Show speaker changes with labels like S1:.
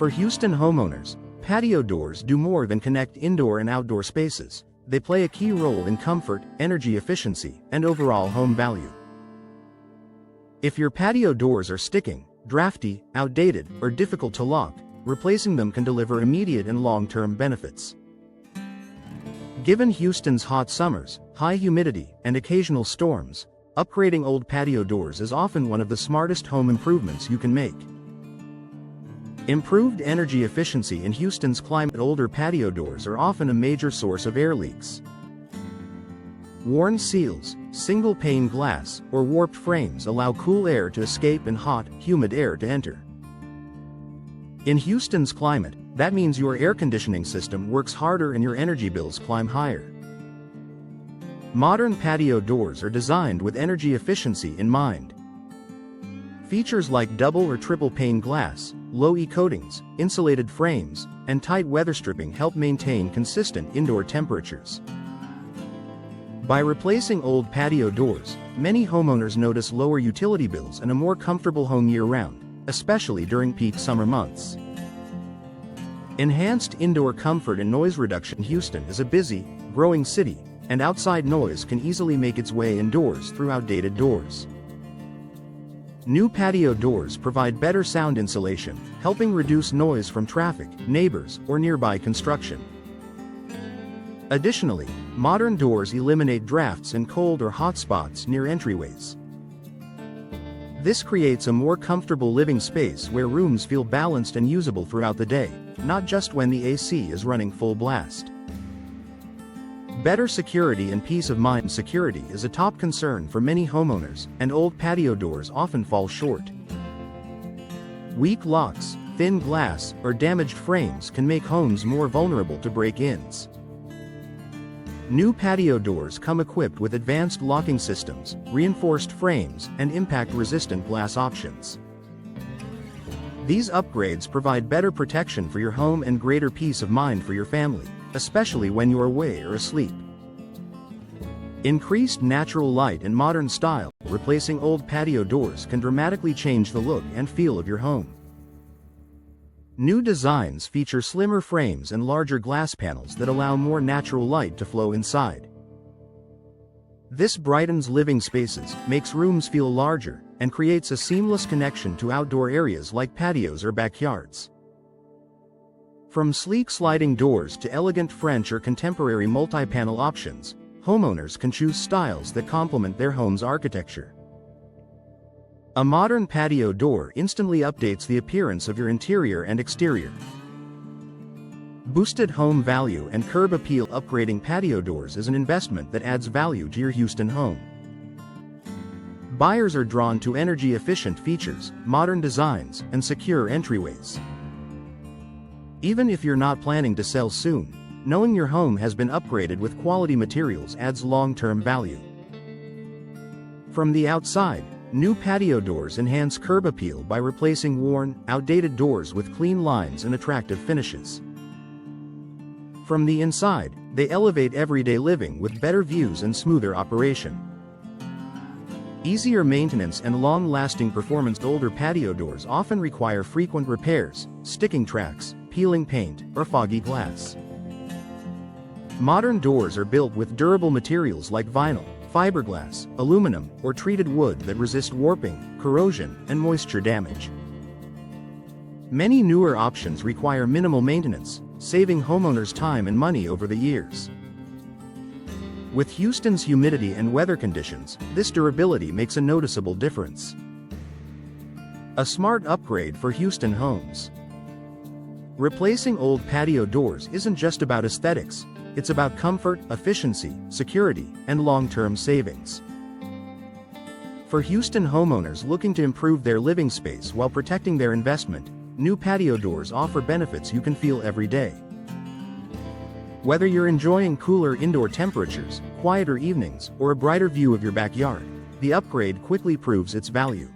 S1: For Houston homeowners, patio doors do more than connect indoor and outdoor spaces. They play a key role in comfort, energy efficiency, and overall home value. If your patio doors are sticking, drafty, outdated, or difficult to lock, replacing them can deliver immediate and long-term benefits. Given Houston's hot summers, high humidity, and occasional storms, upgrading old patio doors is often one of the smartest home improvements you can make. Improved energy efficiency in Houston's climate. Older patio doors are often a major source of air leaks. Worn seals, single-pane glass, or warped frames allow cool air to escape and hot, humid air to enter. In Houston's climate, that means your air conditioning system works harder and your energy bills climb higher. Modern patio doors are designed with energy efficiency in mind. Features like double or triple pane glass, low E coatings, insulated frames, and tight weather stripping help maintain consistent indoor temperatures. By replacing old patio doors, many homeowners notice lower utility bills and a more comfortable home year-round, especially during peak summer months. Enhanced indoor comfort and noise reduction. Houston is a busy, growing city, and outside noise can easily make its way indoors through outdated doors. New patio doors provide better sound insulation, helping reduce noise from traffic, neighbors, or nearby construction. Additionally, modern doors eliminate drafts and cold or hot spots near entryways. This creates a more comfortable living space where rooms feel balanced and usable throughout the day, not just when the AC is running full blast. Better security and peace of mind. Security is a top concern for many homeowners, and old patio doors often fall short. Weak locks, thin glass, or damaged frames can make homes more vulnerable to break-ins. New patio doors come equipped with advanced locking systems, reinforced frames, and impact-resistant glass options. These upgrades provide better protection for your home and greater peace of mind for your family, especially when you are away or asleep. Increased natural light and modern style. Replacing old patio doors can dramatically change the look and feel of your home. New designs feature slimmer frames and larger glass panels that allow more natural light to flow inside. This brightens living spaces, makes rooms feel larger, and creates a seamless connection to outdoor areas like patios or backyards. From sleek sliding doors to elegant French or contemporary multi-panel options, homeowners can choose styles that complement their home's architecture. A modern patio door instantly updates the appearance of your interior and exterior. Boosted home value and curb appeal. Upgrading patio doors is an investment that adds value to your Houston home. Buyers are drawn to energy-efficient features, modern designs, and secure entryways. Even if you're not planning to sell soon, knowing your home has been upgraded with quality materials adds long-term value. From the outside, new patio doors enhance curb appeal by replacing worn, outdated doors with clean lines and attractive finishes. From the inside, they elevate everyday living with better views and smoother operation. Easier maintenance and long-lasting performance. Older patio doors often require frequent repairs, sticking tracks, peeling paint, or foggy glass. Modern doors are built with durable materials like vinyl, fiberglass, aluminum, or treated wood that resist warping, corrosion, and moisture damage. Many newer options require minimal maintenance, saving homeowners time and money over the years. With Houston's humidity and weather conditions, this durability makes a noticeable difference. A smart upgrade for Houston homes. Replacing old patio doors isn't just about aesthetics, it's about comfort, efficiency, security, and long-term savings. For Houston homeowners looking to improve their living space while protecting their investment, new patio doors offer benefits you can feel every day. Whether you're enjoying cooler indoor temperatures, quieter evenings, or a brighter view of your backyard, the upgrade quickly proves its value.